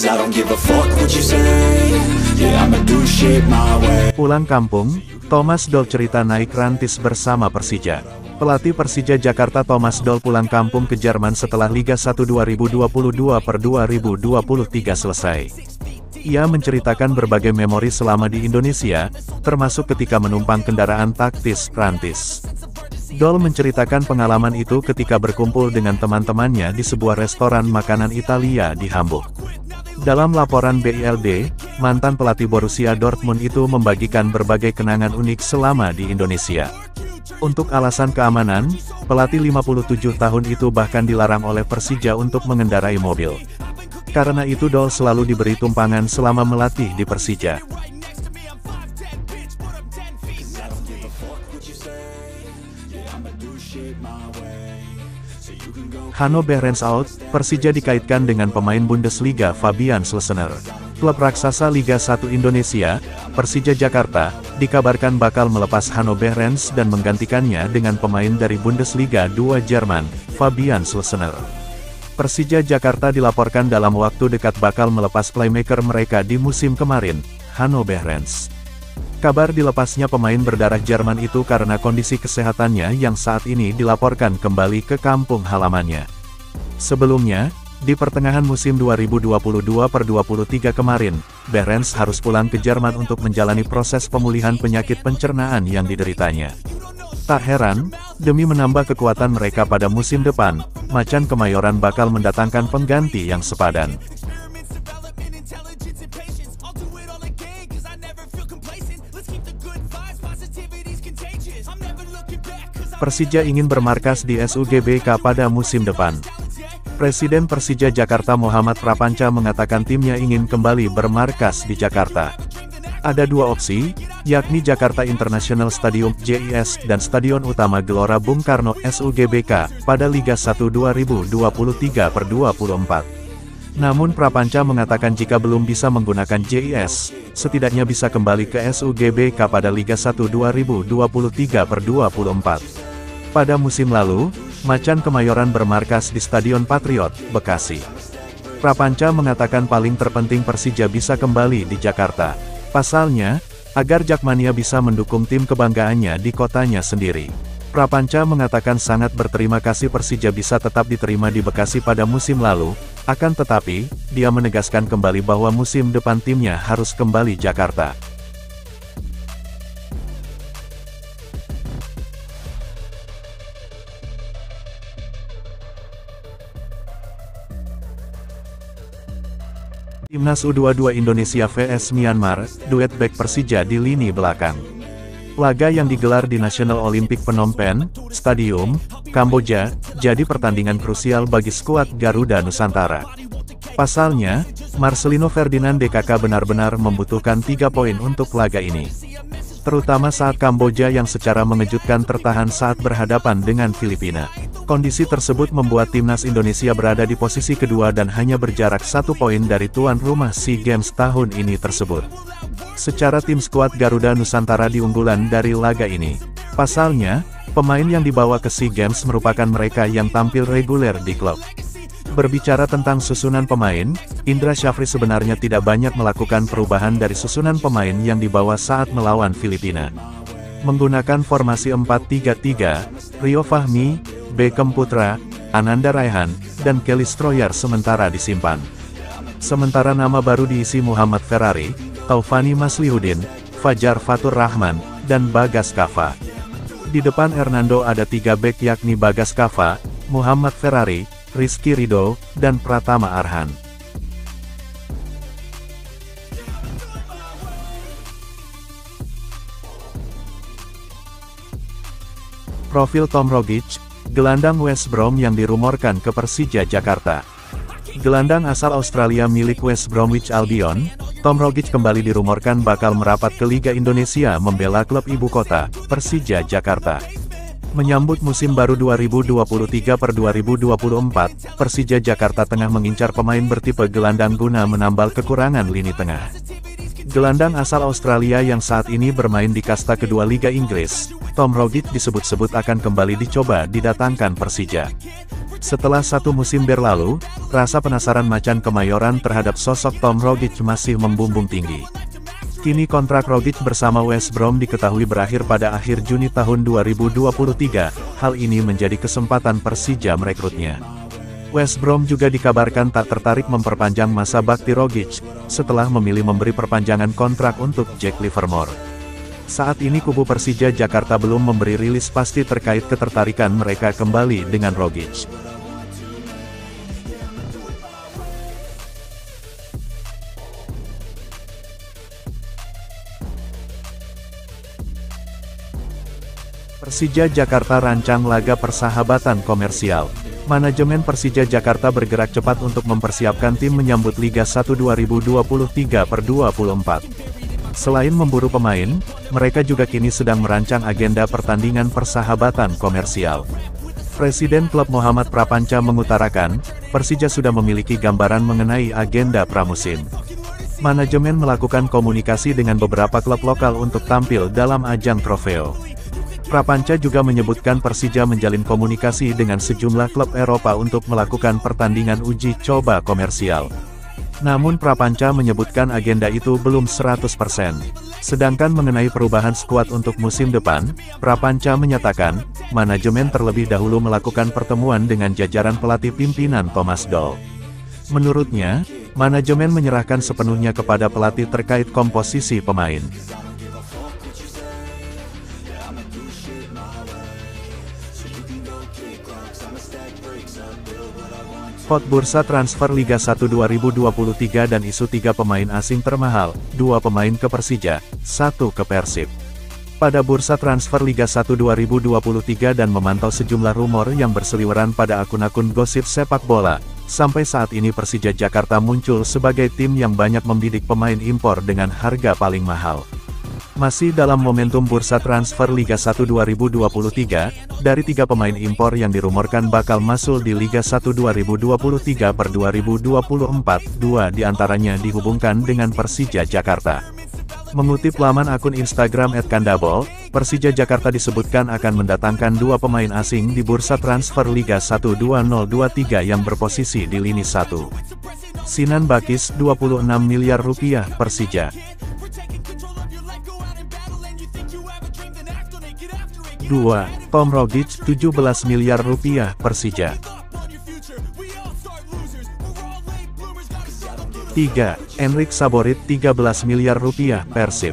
'cause I don't give a fuck what you say. Yeah, I'ma do shit my way. Pulang kampung, Thomas Doll cerita naik rantis bersama Persija. Pelatih Persija Jakarta Thomas Doll pulang kampung ke Jerman setelah Liga 1 2022/2023 selesai. Ia menceritakan berbagai memori selama di Indonesia, termasuk ketika menumpang kendaraan taktis rantis. Doll menceritakan pengalaman itu ketika berkumpul dengan teman-temannya di sebuah restoran makanan Italia di Hamburg. Dalam laporan BILD, mantan pelatih Borussia Dortmund itu membagikan berbagai kenangan unik selama di Indonesia. Untuk alasan keamanan, pelatih 57 tahun itu bahkan dilarang oleh Persija untuk mengendarai mobil. Karena itu Doll selalu diberi tumpangan selama melatih di Persija. Hanno Behrens out, Persija dikaitkan dengan pemain Bundesliga Fabian Schlessener. Klub raksasa Liga 1 Indonesia, Persija Jakarta, dikabarkan bakal melepas Hanno Behrens dan menggantikannya dengan pemain dari Bundesliga 2 Jerman, Fabian Schlessener. Persija Jakarta dilaporkan dalam waktu dekat bakal melepas playmaker mereka di musim kemarin, Hanno Behrens. Kabar dilepasnya pemain berdarah Jerman itu karena kondisi kesehatannya yang saat ini dilaporkan kembali ke kampung halamannya. Sebelumnya, di pertengahan musim 2022/23 kemarin, Behrens harus pulang ke Jerman untuk menjalani proses pemulihan penyakit pencernaan yang dideritanya. Tak heran, demi menambah kekuatan mereka pada musim depan, Macan Kemayoran bakal mendatangkan pengganti yang sepadan. Persija ingin bermarkas di SUGBK pada musim depan. Presiden Persija Jakarta Muhammad Prapanca mengatakan timnya ingin kembali bermarkas di Jakarta. Ada dua opsi, yakni Jakarta International Stadium (JIS) dan Stadion Utama Gelora Bung Karno (SUGBK) pada Liga 1 2023/24. Namun Prapanca mengatakan jika belum bisa menggunakan JIS, setidaknya bisa kembali ke SUGBK pada Liga 1 2023/24. Pada musim lalu, Macan Kemayoran bermarkas di Stadion Patriot, Bekasi. Prapanca mengatakan paling terpenting Persija bisa kembali di Jakarta. Pasalnya, agar Jakmania bisa mendukung tim kebanggaannya di kotanya sendiri. Prapanca mengatakan sangat berterima kasih Persija bisa tetap diterima di Bekasi pada musim lalu, akan tetapi, dia menegaskan kembali bahwa musim depan timnya harus kembali Jakarta. Timnas U22 Indonesia vs Myanmar, duet bek Persija di lini belakang. Laga yang digelar di National Olympic Phnom Penh Stadium, Kamboja, jadi pertandingan krusial bagi skuad Garuda Nusantara. Pasalnya, Marcelino Ferdinand DKK benar-benar membutuhkan 3 poin untuk laga ini. Terutama saat Kamboja yang secara mengejutkan tertahan saat berhadapan dengan Filipina. Kondisi tersebut membuat timnas Indonesia berada di posisi kedua dan hanya berjarak 1 poin dari tuan rumah SEA Games tahun ini tersebut. Secara tim skuad Garuda Nusantara diunggulan dari laga ini. Pasalnya, pemain yang dibawa ke SEA Games merupakan mereka yang tampil reguler di klub. Berbicara tentang susunan pemain, Indra Syafri sebenarnya tidak banyak melakukan perubahan dari susunan pemain yang dibawa saat melawan Filipina. Menggunakan formasi 4-3-3, Rio Fahmi, Beckham Putra, Ananda Raihan, dan Kelly Stroyer sementara disimpan. Sementara nama baru diisi Muhammad Ferrari, Taufani Maslihudin, Fajar Fatur Rahman, dan Bagas Kava. Di depan Hernando ada 3 bek yakni Bagas Kava, Muhammad Ferrari, Rizky Ridho, dan Pratama Arhan. Profil Tom Rogic, gelandang West Brom yang dirumorkan ke Persija Jakarta. Gelandang asal Australia milik West Bromwich Albion, Tom Rogic kembali dirumorkan bakal merapat ke Liga Indonesia membela klub ibu kota, Persija Jakarta. Menyambut musim baru 2023/2024, Persija Jakarta tengah mengincar pemain bertipe gelandang guna menambal kekurangan lini tengah. Gelandang asal Australia yang saat ini bermain di kasta kedua Liga Inggris, Tom Rogic disebut-sebut akan kembali dicoba didatangkan Persija. Setelah satu musim berlalu, rasa penasaran macan Kemayoran terhadap sosok Tom Rogic masih membumbung tinggi. Kini kontrak Rogic bersama West Brom diketahui berakhir pada akhir Juni tahun 2023, hal ini menjadi kesempatan Persija merekrutnya. West Brom juga dikabarkan tak tertarik memperpanjang masa bakti Rogic, setelah memilih memberi perpanjangan kontrak untuk Jack Livermore. Saat ini kubu Persija Jakarta belum memberi rilis pasti terkait ketertarikan mereka kembali dengan Rogic. Persija Jakarta rancang laga persahabatan komersial. Manajemen Persija Jakarta bergerak cepat untuk mempersiapkan tim menyambut Liga 1 2023/24. Selain memburu pemain, mereka juga kini sedang merancang agenda pertandingan persahabatan komersial. Presiden klub Muhammad Prapanca mengutarakan, Persija sudah memiliki gambaran mengenai agenda pramusim. Manajemen melakukan komunikasi dengan beberapa klub lokal untuk tampil dalam ajang trofeo. Prapanca juga menyebutkan Persija menjalin komunikasi dengan sejumlah klub Eropa untuk melakukan pertandingan uji coba komersial. Namun Prapanca menyebutkan agenda itu belum 100%. Sedangkan mengenai perubahan skuad untuk musim depan, Prapanca menyatakan, manajemen terlebih dahulu melakukan pertemuan dengan jajaran pelatih pimpinan Thomas Doll. Menurutnya, manajemen menyerahkan sepenuhnya kepada pelatih terkait komposisi pemain. Hot bursa transfer Liga 1 2023 dan isu 3 pemain asing termahal, 2 pemain ke Persija, 1 ke Persib. Pada bursa transfer Liga 1 2023 dan memantau sejumlah rumor yang berseliweran pada akun-akun gosip sepak bola, sampai saat ini Persija Jakarta muncul sebagai tim yang banyak membidik pemain impor dengan harga paling mahal. Masih dalam momentum bursa transfer Liga 1 2023, dari 3 pemain impor yang dirumorkan bakal masuk di Liga 1 2023/2024, 2 diantaranya dihubungkan dengan Persija Jakarta. Mengutip laman akun Instagram @kandabol, Persija Jakarta disebutkan akan mendatangkan 2 pemain asing di bursa transfer Liga 1 2023 yang berposisi di lini 1. Sinan Bakis, 26 miliar rupiah Persija. 2. Tom Rogic, 17 miliar rupiah Persija. 3. Enric Saborit, 13 miliar rupiah Persib.